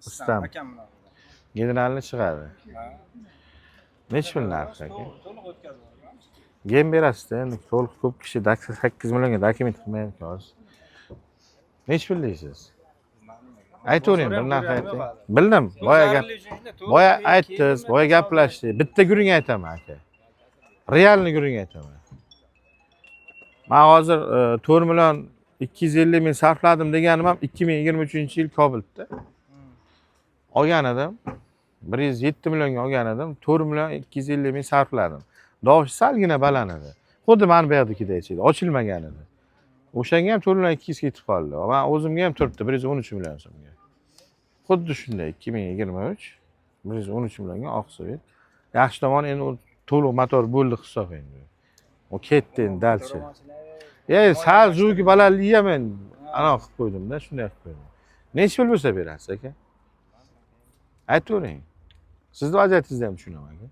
Ustam. Generalni chiqadi. Necha pul narxi aka? To'liq o'tkazib. Gem berasiz-da, endi to'liq ko'p kishi 8 millionga dokument qilmayapti hozir. Necha pul deysiz? Aytavering, bir narx ayting. Bildim, boya aytdingiz, boya gaplashdik. Bitta guring aytaman aka. Realni guring aytaman. Men hozir 4 million 250 ming sarfladim deganim ham 2023-yil Kobulda. Olgan edim. 107 millionga olgan edim. 4 million 250 ming sarfladim. Dovushi salgina baland edi. Xuddi mana bu yerdagidek edi, ochilmagan edi. O'shanga ham 4 million 200 ketib qoldi. Men o'zimga ham turibdi 113 million so'mga. Xuddi shunday 2023 113 millionga oqsovet. Yaxshi tomoni endi to'liq motor bo'ldi hisob endi. O ketdi endi dalchi. Sal zuvki balandligi ham men anaqa qilib qo'ydim-da, shunday qilib qo'ydim. Necha pul bo'lsa berasiz aka? Aytavering. Sizni vaziyatingizni ham tushunaman aka.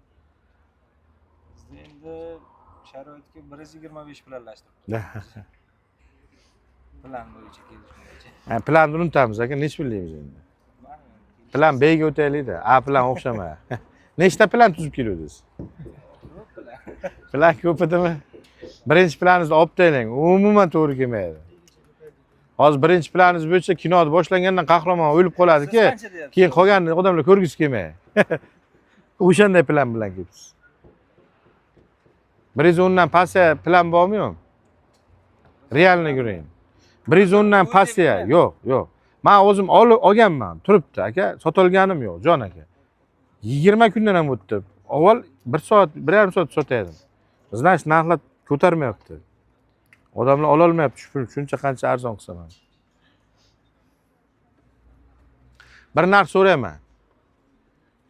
Endi sharoitga 125 planlashtirdik. Plan bo'yicha kelishmoqchi. Planni unutamiz aka, necha pul deymiz endi? Plan B'ga o'taylik-da. A plan o'xshamaydi. Nechta plan tuzib keldingiz? Plan ko'p edimi? Birinchi planingizni olib taylang, umuman to'g'ri kelmaydi. Hozir birinchi planingiz bo'yicha kinoni boshlangandan qahramon o'lib qoladi-ki, keyin qolgan odamlar ko'rgisi kelmaydi. O'shanday plan bilan ketasiz. 110 dan pastga plan bormi yo'q? Realni ko'ring. 110 dan pastga yo'q. Men o'zim olganman, turibdi aka, sotilganim yo'q, jon aka. 20 kundan ham o'tdi. Avval 1 soat, 1,5 soat sotaydim. Znash narxlar ko'tarmayapti. Odamlar ola olmayapti shuncha qancha arzon qilsam ham. Bir narsa so'rayman.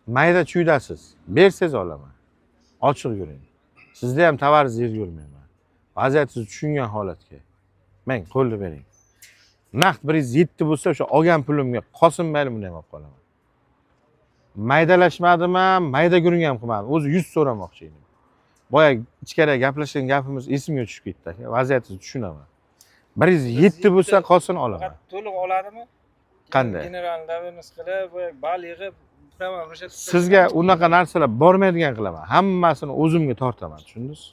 Mayda chuydasiz. Bersangiz olaman. Ochiq yuring. Sizda ham tovaringizni yerga yurmayman. Vaziyatingizni tushungan holatga. Men qo'lni bering. Naqd 107 bo'lsa, o'sha olgan pulimga qolsin mayli bunday olib qolaman. Maydalashmadimmi, mayda guring ham qilmadim. O'zi 100 so'ramoqchi edim. Boya ichkariga gaplashgan gapimiz esimga tushib ketdi aka. Vaziyatingizni tushunaman. 107 bo'lsa qolsin olaman. To'liq oladimi? Qanday? General davrini qilib, bal yig'ib, sizga unaqa narsalar bormaydigan qilaman. Hammasini o'zimga tortaman, tushundingiz?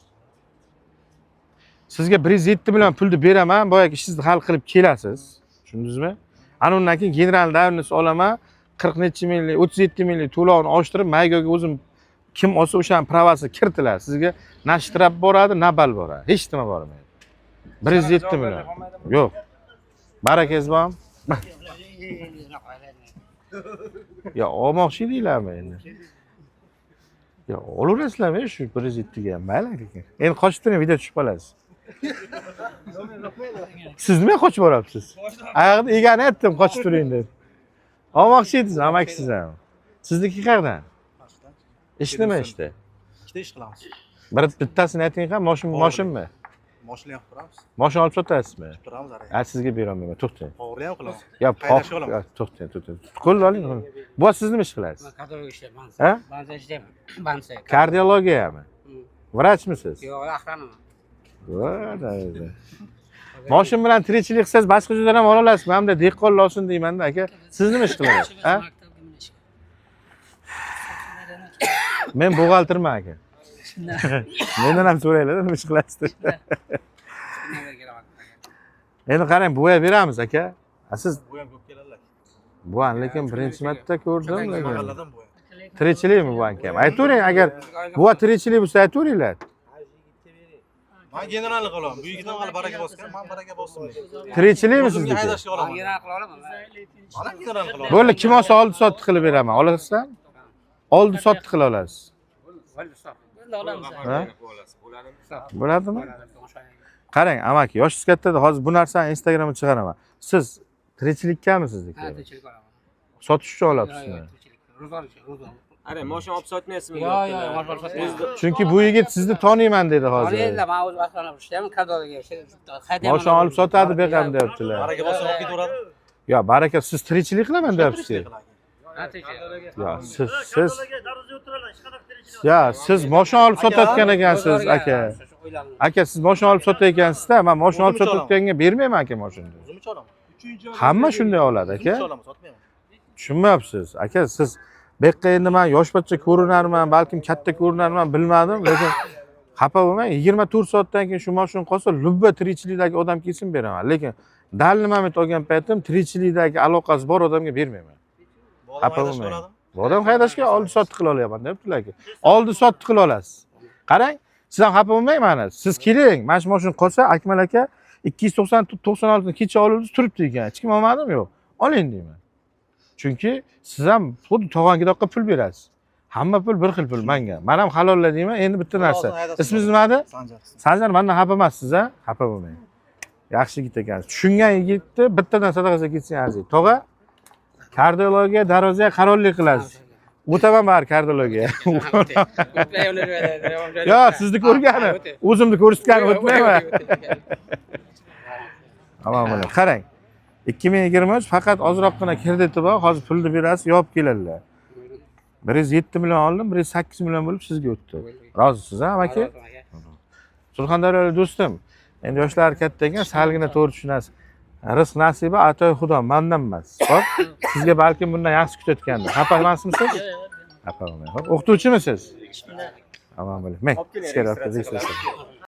Sizga 107 million pulni beraman, boyagi ishingizni hal qilib kelasiz. Tushundingizmi? Ana undan keyin general davrini olaman, 40 necha minglik, 37 minglik to'lovni oshtirib, maygaga o'zim kim olsa o'shaning pravasi kiritiladi. Sizga na shtrab boradi, na bal boradi. Hech nima bormaydi. 107 million. Yo'q. Barakangiz bormi? Ya olmoqchi edinglarmi endi? Ya olaverasizlarmi shu 107 ga? Mayli lekin. Endi qochib turing, video tushib qolasiz. Siz nima qochib boryapsiz? Oyog'ini egani aytdim, qochib turing deb. Olmoqchi edingiz, amakisiz ham. Sizniki qayerdan? Ish nima ishda? Ikkita ish qilamiz. Bittasini ayting ham, moshinmi? Mashina ham quramiz. Mashina olib sotasizmi? Turamiz ara. Ha, sizga berolmayman, to'xtang. O'g'ri ham qilamiz. Ya, to'xtang. Qo'lni oling. Bu siz nima ish qilasiz? Kardiologiya ishlayman. Ha? Bansa ishlayman. Bansa. Kardiologiyami? Vrachmisiz? Yo'q, aqranaman. Voy, Moshin bilan tirikchilik qilsangiz boshqa joydan ham ola olasiz. Men bunday dehqonlar olsin deyman-da, aka. Siz nima ish qilasiz? Ha? Men buxgalterman aka. Mendan ham so'raylar, nima ish qilasiz deb. Endi qarang, bo'ya beramiz aka. Siz Bu ham ko'p keladilar. bu lekin birinchi marta ko'rdim lekin. Mahalladan bu. Tirikchilikmi bu aka? Aytavering, agar bu tirikchilik bo'lsa aytaveringlar. Men generallik qilaman. Bu yigitdan hali baraka bosgan, men baraka bosdim. Tirikchilikmi sizniki? Haydashga olaman. General qila olaman. Mana general qilaman. Bo'ldi, kim olsa oldi sotdi qilib beraman. Olasizmi? Oldi sotdi qila olasiz. Endi olamiz. Ha? Bo'ladimi? Qarang, amaki, yoshingiz katta, hozir bu narsani Instagramga chiqaraman. Siz tirikchilikmi sizniki? Ha, tirikchilik olaman. Sotish uchun olyapsizmi? Ro'zg'or. Ara, mashina olib sotmaysizmi? Yo'q, mashina olib sotmayman. Chunki bu yigit sizni taniyman dedi hozir. Endi men o'zim aqronab ishlayman, kardiologiya ishlayman. Mashina olib sotadi beqam deyaptilar. Baraka bossa olib ketaveradi. Yo, baraka, siz tirikchilik qilaman deyapsiz. Ha, tirikchilik. Yo, siz mashina olib sotayotgan ekansiz, aka. Aka, siz mashina olib sotayotgansizda, men mashina olib sotayotganga bermayman aka mashinani. O'zimcha olaman. Hamma shunday oladi, aka. O'zimcha olaman, sotmayman. tushunmayapsiz. Aka, siz bu yerga endi men yoshbacha ko'rinarman, balkim katta ko'rinarman, bilmadim, lekin xafa bo'lmang. 24 soatdan keyin shu mashina qolsa, lubba tirikchilikdagi odam kelsin beraman. Lekin dalil moment olgan paytim tirikchilikdagi aloqasi bor odamga bermayman. Xafa bo'lmang. Bu odam haydashga oldi sotdi qila olyapman debdilar aka. Oldi sotdi qila olasiz. Qarang, siz ham xafa bo'lmang mana. Siz keling, mana shu mashina qolsa, Akmal aka 296 kecha olibsiz turibdi ekan. Hech kim olmadimi? Yo'q. Oling deyman. Chunki siz ham xuddi tog'angidoqqa pul berasiz. Hamma pul bir xil pul menga. Men ham halollar deyman. Endi bitta narsa. Ismingiz nima edi? Sanjar. Sanjar, mendan xafa emassiz, ha? Xafa bo'lmang. Yaxshi yigit ekansiz. Tushungan yigitni bittadan sadaqasiga ketsin arziydi. Tog'a, kardiologiya, darvozaga qarorlik qilasiz. O'taman bari kardiologiya. Yo, sizni ko'rgani, o'zimni ko'rsatgani o'tmayman. Tamam bo'ling. Qarang. 2023 faqat ozroqgina krediti bor. Hozir pulni berasiz, yopib keladilar. 107 million oldim, 108 million bo'lib sizga o'tdi. Rozisiz, ha, aka? Surxondaryolik do'stim, endi yoshlar katta ekan, salgina to'g'ri tushunasiz. Rizq nasiba atoy xudo, mendan emas. Xo'p, sizga balkim bundan yaxshi kutayotgandi. Xafa emasmisiz? Xafa bo'lmang. Xo'p, o'qituvchimisiz? Tamam bo'ling. Men, ichkari olib kirdik.